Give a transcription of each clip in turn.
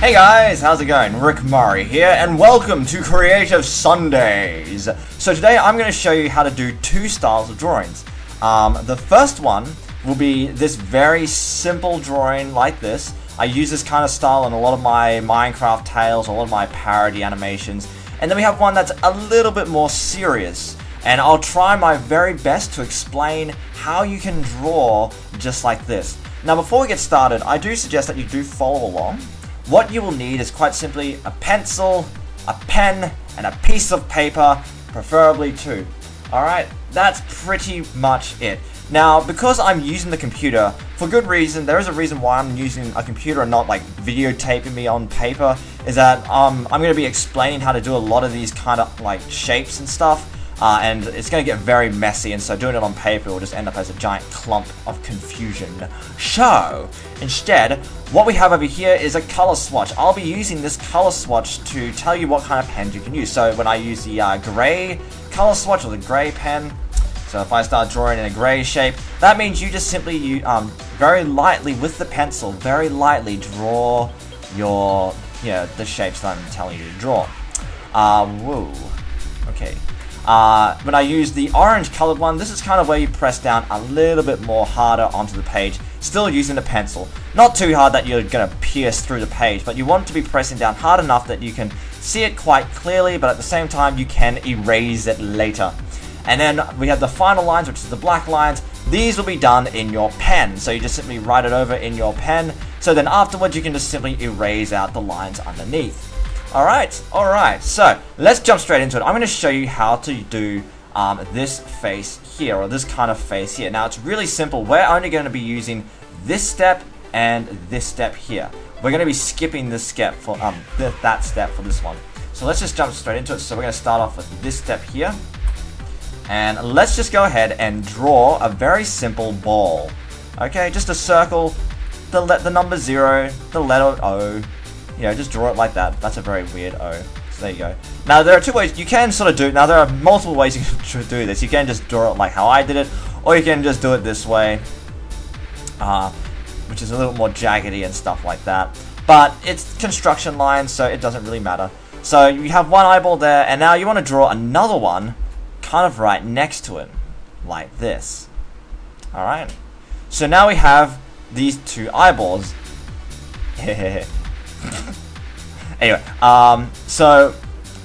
Hey guys, how's it going? Rick Murray here, and welcome to Creative Sundays. So today I'm going to show you how to do two styles of drawings. The first one will be this very simple drawing like this. I use this kind of style in a lot of my Minecraft tales, a lot of my parody animations. And then we have one that's a little bit more serious. And I'll try my very best to explain how you can draw just like this. Now before we get started, I do suggest that you do follow along. What you will need is quite simply a pencil, a pen, and a piece of paper, preferably two. Alright, that's pretty much it. Now, because I'm using the computer, for good reason, there is a reason why I'm using a computer and not like videotaping me on paper, is that I'm going to be explaining how to do a lot of these kind of like shapes and stuff. And it's going to get very messy, and so doing it on paper will just end up as a giant clump of confusion. So, instead, what we have over here is a color swatch. I'll be using this color swatch to tell you what kind of pens you can use. So when I use the gray color swatch or the gray pen, so if I start drawing in a gray shape, that means you just simply very lightly with the pencil, very lightly draw your, the shapes that I'm telling you to draw. Whoa. Okay. When I use the orange colored one, this is kind of where you press down a little bit more harder onto the page, still using the pencil. Not too hard that you're going to pierce through the page, but you want to be pressing down hard enough that you can see it quite clearly, but at the same time you can erase it later. And then we have the final lines, which is the black lines. These will be done in your pen, so you just simply write it over in your pen, so then afterwards you can just simply erase out the lines underneath. Alright, so let's jump straight into it. I'm going to show you how to do this face here, or this kind of face here. Now it's really simple. We're only going to be using this step and this step here. We're going to be skipping this step for that step for this one. So let's just jump straight into it. So we're going to start off with this step here. And let's just go ahead and draw a very simple ball. Okay, just a circle, the number 0, the letter O. Just draw it like that. That's a very weird O. So there you go. Now there are two ways you can sort of do it. Now there are multiple ways you can do this. You can just draw it like how I did it, or you can just do it this way, which is a little more jaggedy and stuff like that. But it's construction lines, so it doesn't really matter. So you have one eyeball there, and now you want to draw another one kind of right next to it, like this. Alright? So now we have these two eyeballs. Anyway, so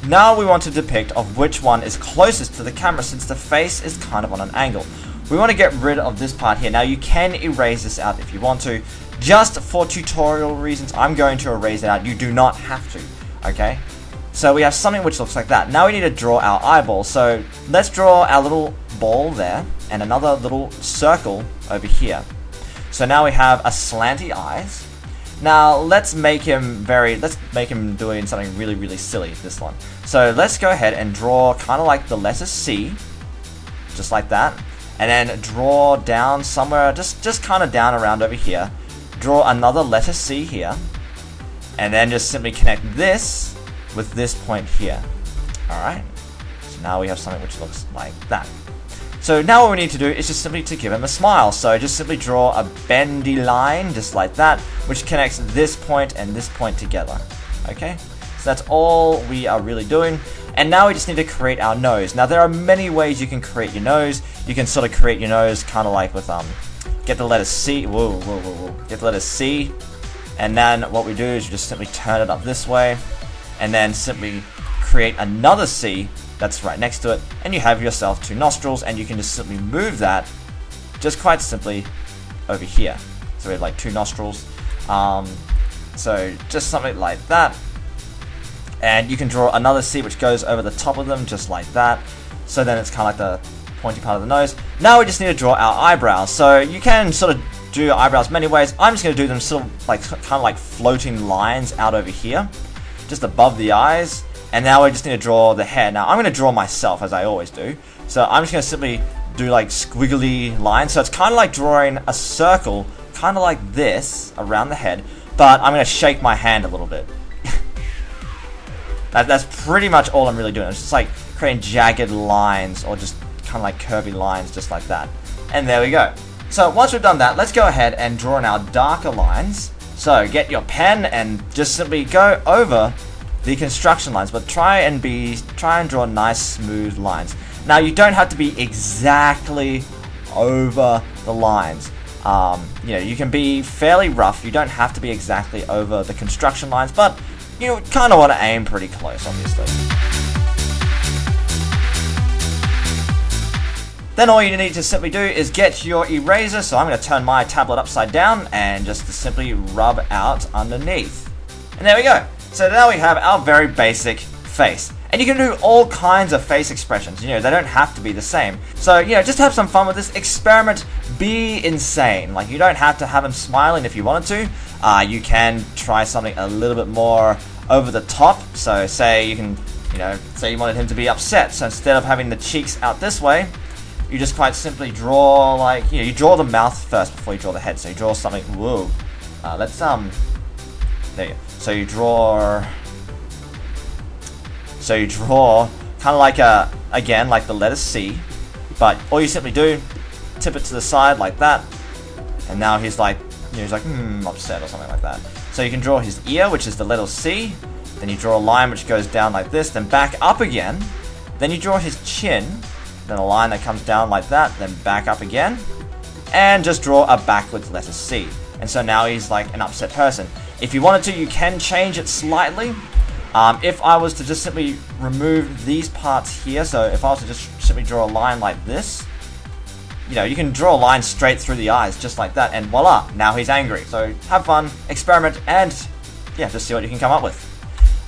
now we want to depict of which one is closest to the camera, since the face is kind of on an angle. We want to get rid of this part here. Now you can erase this out if you want to. Just for tutorial reasons, I'm going to erase it out. You do not have to, okay? So we have something which looks like that. Now we need to draw our eyeball. So let's draw our little ball there, and another little circle over here. So now we have a slanty eyes. Now let's make him doing something really, really silly, this one. So let's go ahead and draw kind of like the letter C, just like that. And then draw down somewhere, just kind of down around over here. Draw another letter C here. And then just simply connect this with this point here. Alright. So now we have something which looks like that. So now what we need to do is just simply to give him a smile. So just simply draw a bendy line, just like that, which connects this point and this point together. Okay? So that's all we are really doing. And now we just need to create our nose. Now there are many ways you can create your nose. You can sort of create your nose kind of like with, get the letter C, get the letter C. And then what we do is you just simply turn it up this way. And then simply create another C that's right next to it, and you have yourself two nostrils, and you can just simply move that just quite simply over here. So we have like two nostrils. So just something like that. And you can draw another C which goes over the top of them just like that. So then it's kind of like the pointy part of the nose. Now we just need to draw our eyebrows. So you can sort of do your eyebrows many ways. I'm just going to do them sort of like kind of like floating lines out over here, just above the eyes. And now we just need to draw the hair. Now I'm going to draw myself, as I always do. So I'm just going to simply do like squiggly lines. So it's kind of like drawing a circle, kind of like this, around the head. But I'm going to shake my hand a little bit. That's pretty much all I'm really doing. It's just like creating jagged lines, or just kind of like curvy lines, just like that. And there we go. So once we've done that, let's go ahead and draw in our darker lines. So get your pen and just simply go over the construction lines, but try and draw nice smooth lines. Now you don't have to be exactly over the lines. You know, you can be fairly rough. You don't have to be exactly over the construction lines, but you kind of want to aim pretty close, obviously. Then all you need to simply do is get your eraser. So I'm going to turn my tablet upside down and just to simply rub out underneath. And there we go. So now we have our very basic face. And you can do all kinds of face expressions. You know, they don't have to be the same. So, you know, just have some fun with this experiment. Be insane. Like, you don't have to have him smiling if you wanted to. You can try something a little bit more over the top. So say you can, you know, say you wanted him to be upset. So instead of having the cheeks out this way, you just quite simply draw, like, you know, you draw the mouth first before you draw the head. So you draw something, whoa. There you go. So you draw kind of like again, like the letter C, but all you simply do, tip it to the side like that, and now he's like, you know, he's like, upset or something like that. So you can draw his ear, which is the letter C, then you draw a line which goes down like this, then back up again, then you draw his chin, then a line that comes down like that, then back up again, and just draw a backwards letter C. And so now he's like an upset person. If you wanted to, you can change it slightly. If I was to just simply remove these parts here, so if I was to just simply draw a line like this, you know, you can draw a line straight through the eyes, just like that, and voila, now he's angry. So have fun, experiment, and yeah, just see what you can come up with.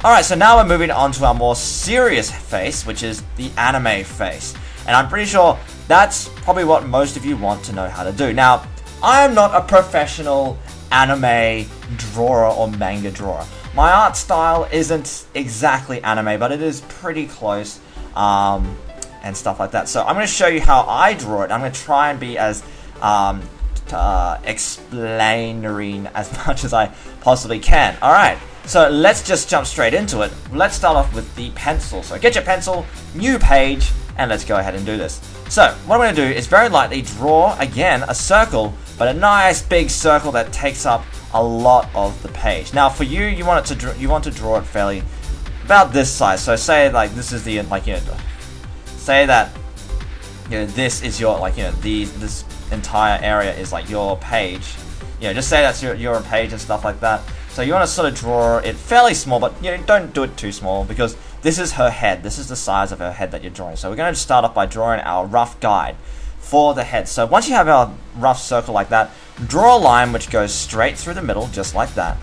Alright, so now we're moving on to our more serious face, which is the anime face. And I'm pretty sure that's probably what most of you want to know how to do. Now, I am not a professional anime drawer or manga drawer. My art style isn't exactly anime, but it is pretty close, and stuff like that. So I'm going to show you how I draw it. I'm going to try and be as explainering as much as I possibly can. Alright, so let's just jump straight into it. Let's start off with the pencil. So get your pencil, new page, and let's go ahead and do this. So what I'm going to do is very lightly draw, again, a circle, but a nice big circle that takes up a lot of the page. Now for you, you want to draw it fairly about this size. So say like this is the, like, you know, say that, you know, this is your, like, you know, this entire area is like your page. You know, just say that's your page and stuff like that. So you want to sort of draw it fairly small, but you know, don't do it too small because this is her head. This is the size of her head that you're drawing. So we're going to start off by drawing our rough guide for the head. So once you have our rough circle like that, draw a line which goes straight through the middle, just like that.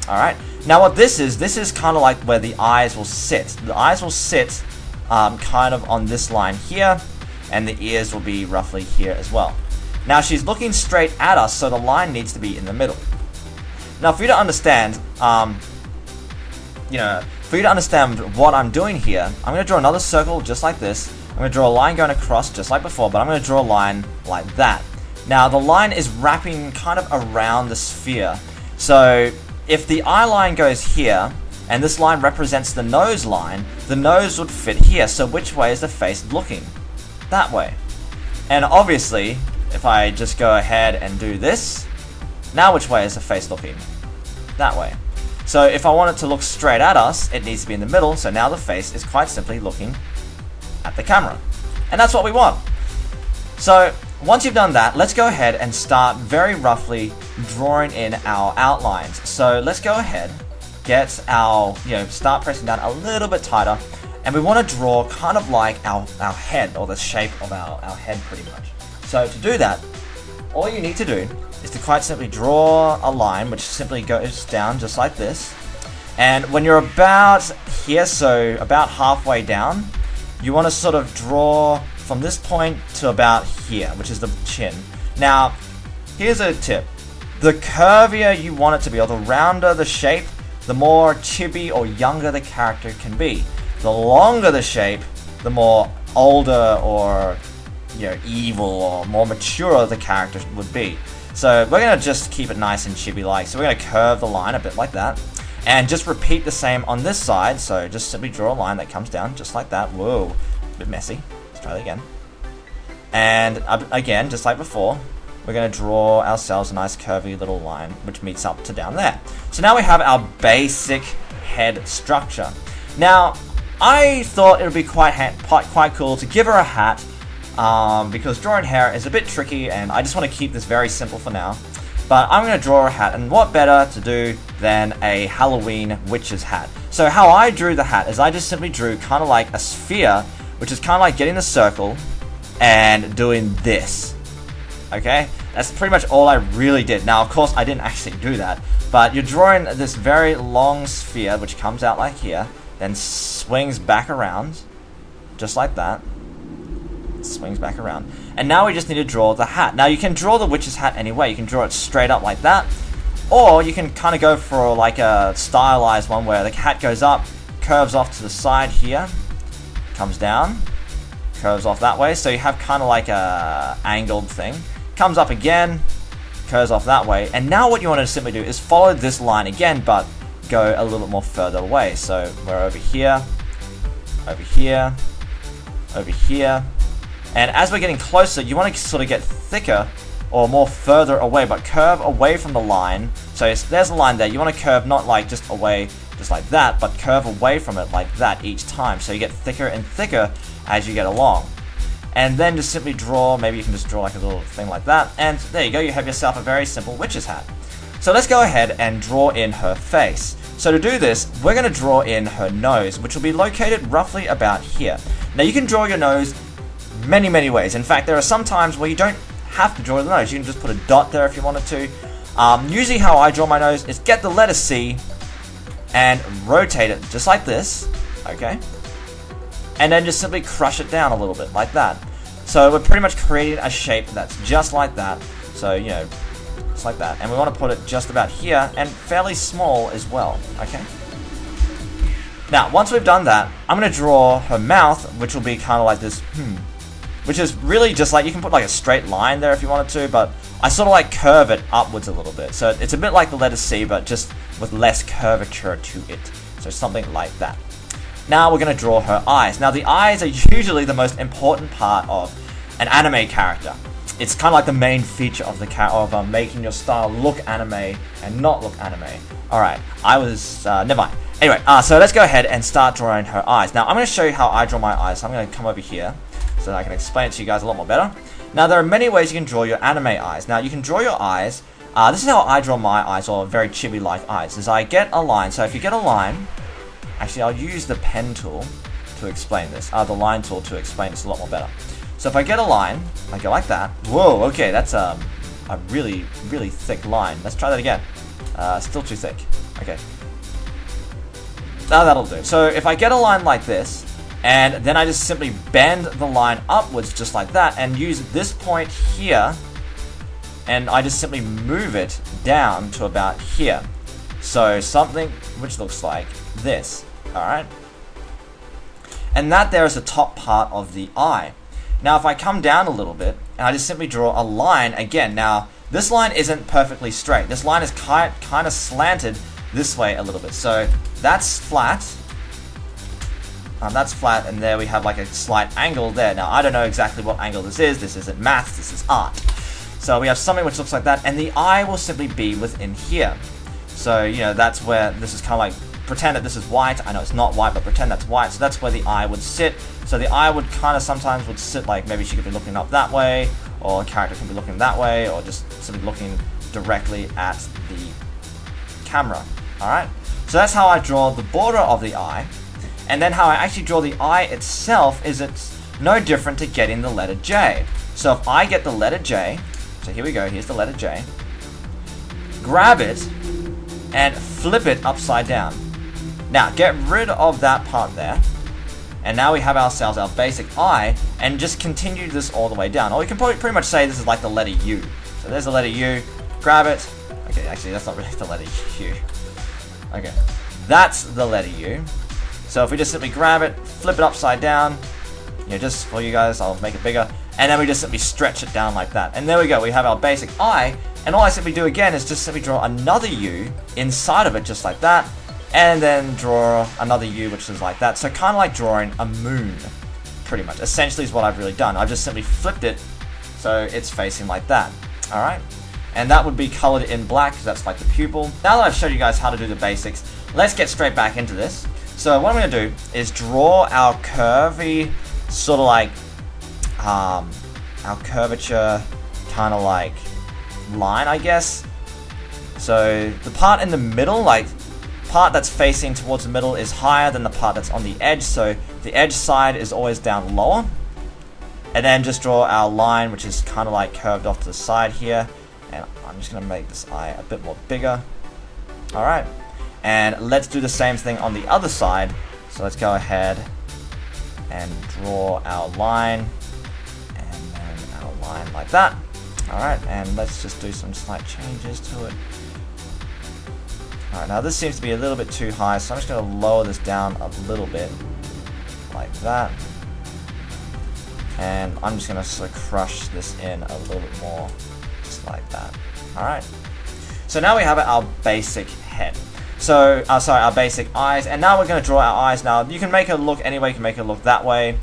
Alright, now what this is kind of like where the eyes will sit. The eyes will sit kind of on this line here, and the ears will be roughly here as well. Now she's looking straight at us, so the line needs to be in the middle. Now for you to understand, you know, for you to understand what I'm doing here, I'm going to draw another circle just like this. I'm going to draw a line going across just like before, but I'm going to draw a line like that. Now the line is wrapping kind of around the sphere. So if the eye line goes here, and this line represents the nose line, the nose would fit here. So which way is the face looking? That way. And obviously, if I just go ahead and do this, now which way is the face looking? That way. So if I want it to look straight at us, it needs to be in the middle, so now the face is quite simply looking at the camera. And that's what we want. So once you've done that, let's go ahead and start very roughly drawing in our outlines. So let's go ahead, get our, you know, start pressing down a little bit tighter, and we want to draw kind of like our head, or the shape of our head pretty much. So to do that, all you need to do is to quite simply draw a line which simply goes down just like this. And when you're about here, so about halfway down, you want to sort of draw from this point to about here, which is the chin. Now, here's a tip. The curvier you want it to be, or the rounder the shape, the more chibi or younger the character can be. The longer the shape, the more older or, you know, evil or more mature the character would be. So we're going to just keep it nice and chibi-like. So we're going to curve the line a bit like that. And just repeat the same on this side. So just simply draw a line that comes down just like that. Whoa, a bit messy. Let's try it again. And again, just like before, we're going to draw ourselves a nice curvy little line which meets up to down there. So now we have our basic head structure. Now, I thought it would be quite cool to give her a hat, because drawing hair is a bit tricky and I just want to keep this very simple for now. But I'm going to draw a hat, and what better to do than a Halloween witch's hat. So how I drew the hat is I just simply drew kind of like a sphere, which is kind of like getting the circle and doing this. Okay? That's pretty much all I really did. Now, of course, I didn't actually do that, but you're drawing this very long sphere, which comes out like here, then swings back around, just like that. Swings back around. And now we just need to draw the hat. Now, you can draw the witch's hat any way. You can draw it straight up like that, or you can kind of go for like a stylized one where the hat goes up, curves off to the side here, comes down, curves off that way. So you have kind of like a angled thing. Comes up again, curves off that way. And now what you want to simply do is follow this line again, but go a little bit more further away. So we're over here, over here, over here. And as we're getting closer, you want to sort of get thicker or more further away, but curve away from the line. So there's a line there. You want to curve not like just away, just like that, but curve away from it like that each time. So you get thicker and thicker as you get along. And then just simply draw, maybe you can just draw like a little thing like that. And there you go, you have yourself a very simple witch's hat. So let's go ahead and draw in her face. So to do this, we're going to draw in her nose, which will be located roughly about here. Now you can draw your nose many ways. In fact, there are some times where you don't have to draw the nose. You can just put a dot there if you wanted to. Usually how I draw my nose is get the letter C and rotate it just like this, okay? And then just simply crush it down a little bit like that. So we're pretty much creating a shape that's just like that. So, you know, just like that. And we want to put it just about here and fairly small as well, okay? Now, once we've done that, I'm going to draw her mouth, which will be kind of like this, which is really just like, you can put like a straight line there if you wanted to, but I sort of like curve it upwards a little bit. So it's a bit like the letter C, but just with less curvature to it. So something like that. Now we're going to draw her eyes. Now the eyes are usually the most important part of an anime character. It's kind of like the main feature of the making your style look anime and not look anime. Alright, I was, never mind. Anyway, so let's go ahead and start drawing her eyes. Now I'm going to show you how I draw my eyes. So I'm going to come over here so that I can explain it to you guys a lot more better. Now there are many ways you can draw your anime eyes. Now you can draw your eyes. This is how I draw my eyes, or very chibi-like eyes, is I get a line. So if you get a line, actually I'll use the pen tool to explain this, the line tool to explain this a lot more better. So if I get a line, I go like that. Whoa, okay, that's a really thick line. Let's try that again. Still too thick. Okay. Now that'll do. So if I get a line like this, and then I just simply bend the line upwards just like that, and use this point here, and I just simply move it down to about here. So something which looks like this, alright? And that there is the top part of the eye. Now if I come down a little bit, and I just simply draw a line again. Now, this line isn't perfectly straight. This line is kind of slanted this way a little bit. So that's flat. That's flat, and there we have like a slight angle there. Now, I don't know exactly what angle this is. This isn't maths, this is art. So we have something which looks like that, and the eye will simply be within here. So, you know, that's where this is kind of like, pretend that this is white. I know it's not white, but pretend that's white. So that's where the eye would sit. So the eye would kind of sometimes would sit like, maybe she could be looking up that way, or a character can be looking that way, or just simply looking directly at the camera. Alright? So that's how I draw the border of the eye. And then how I actually draw the eye itself is it's no different to getting the letter J. So if I get the letter J, so here we go, here's the letter J, grab it and flip it upside down. Now get rid of that part there, and now we have ourselves our basic eye, and just continue this all the way down. Or you can probably pretty much say this is like the letter U. So there's the letter U, grab it. Okay, actually that's not really the letter U. Okay, that's the letter U. So if we just simply grab it, flip it upside down, you know, just for you guys, I'll make it bigger, and then we just simply stretch it down like that. And there we go, we have our basic eye, and all I simply do again is just simply draw another U inside of it, just like that, and then draw another U, which is like that. So kind of like drawing a moon, pretty much. Essentially is what I've really done. I've just simply flipped it so it's facing like that. Alright. And that would be colored in black, because that's like the pupil. Now that I've showed you guys how to do the basics, let's get straight back into this. So what I'm going to do is draw our curvy, sort of like, our curvature kind of like line, I guess. So the part in the middle, like, part that's facing towards the middle is higher than the part that's on the edge, so the edge side is always down lower. And then just draw our line, which is kind of like curved off to the side here. And I'm just going to make this eye a bit more bigger. Alright. And let's do the same thing on the other side. So let's go ahead and draw our line. And then our line like that. Alright, and let's just do some slight changes to it. Alright, now this seems to be a little bit too high, so I'm just going to lower this down a little bit. Like that. And I'm just going to sort of crush this in a little bit more. Just like that. Alright. So now we have our basic head. So, sorry, our basic eyes. And now we're going to draw our eyes. Now, you can make it look any way. You can make it look that way.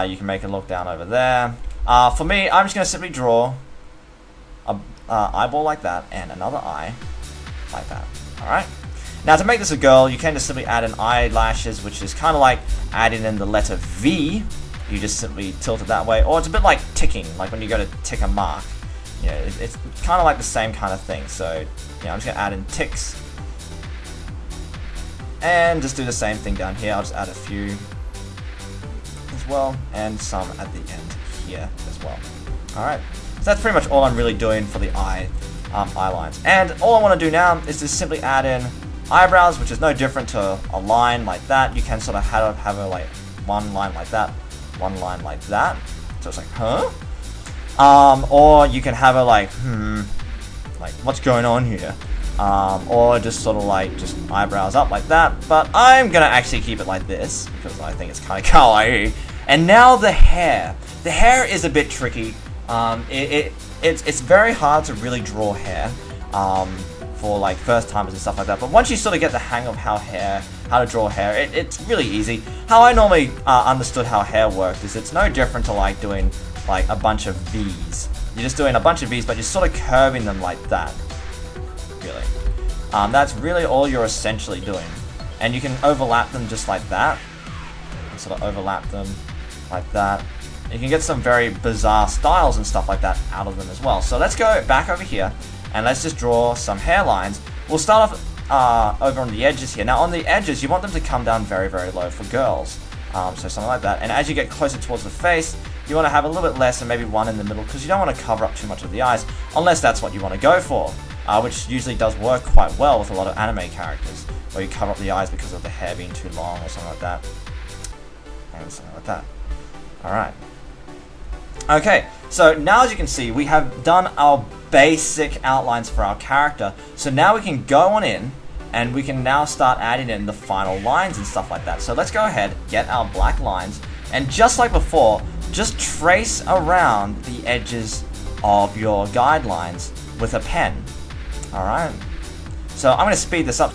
You can make it look down over there. For me, I'm just going to simply draw a eyeball like that and another eye like that. Alright. Now, to make this a girl, you can just simply add an eyelashes, which is kind of like adding in the letter V. You just simply tilt it that way. Or it's a bit like ticking, like when you go to tick a mark. You know, it's kind of like the same kind of thing. So, you know, I'm just going to add in ticks. And just do the same thing down here. I'll just add a few as well. And some at the end here as well. Alright. So that's pretty much all I'm really doing for the eye lines. And all I want to do now is just simply add in eyebrows, which is no different to a line like that. You can sort of have a like one line like that, one line like that. So it's like, huh? Or you can have a like, like what's going on here? Or just sort of like just eyebrows up like that. But I'm gonna actually keep it like this because I think it's kind of kawaii. And now the hair. The hair is a bit tricky. It's very hard to really draw hair for like first timers and stuff like that. But once you sort of get the hang of how to draw hair, it's really easy. How I normally understood how hair worked is it's no different to like doing like a bunch of V's. You're just doing a bunch of V's, but you're sort of curving them like that. Really, that's really all you're essentially doing. And you can overlap them just like that. And sort of overlap them like that. You can get some very bizarre styles and stuff like that out of them as well. So let's go back over here and let's just draw some hairlines. We'll start off over on the edges here. Now on the edges, you want them to come down very, very low for girls. So something like that. And as you get closer towards the face, you want to have a little bit less and maybe one in the middle because you don't want to cover up too much of the eyes unless that's what you want to go for. Which usually does work quite well with a lot of anime characters where you cover up the eyes because of the hair being too long or something like that. And something like that. Alright. Okay, so now as you can see, we have done our basic outlines for our character. So now we can go on in, and we can now start adding in the final lines and stuff like that. So let's go ahead, get our black lines, and just like before, just trace around the edges of your guidelines with a pen. Alright, so I'm going to speed this up.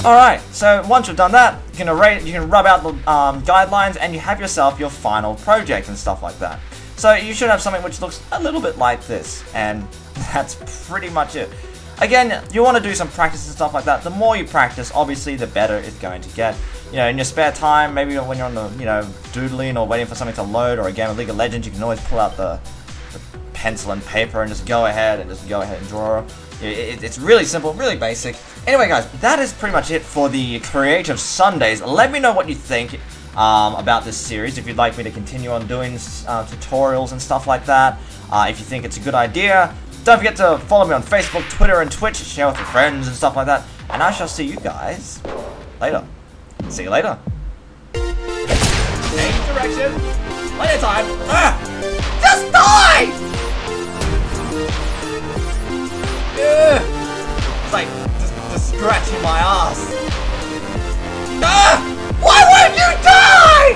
Alright, so once you've done that, you can rub out the guidelines and you have yourself your final project and stuff like that. So you should have something which looks a little bit like this, and that's pretty much it. Again, you want to do some practice and stuff like that. The more you practice, obviously, the better it's going to get. You know, in your spare time, maybe when you're on the, you know, doodling or waiting for something to load, or a game of League of Legends, you can always pull out the pencil and paper and just go ahead and draw. It's really simple, really basic. Anyway, guys, that is pretty much it for the Creative Sundays. Let me know what you think about this series. If you'd like me to continue on doing tutorials and stuff like that. If you think it's a good idea, don't forget to follow me on Facebook, Twitter, and Twitch. Share with your friends and stuff like that. And I shall see you guys later. See you later. Change direction. Plenty of time. Just die! Yeah. It's like just scratching my ass. Ah! Why won't you die?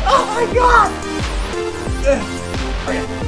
Oh my god! Okay.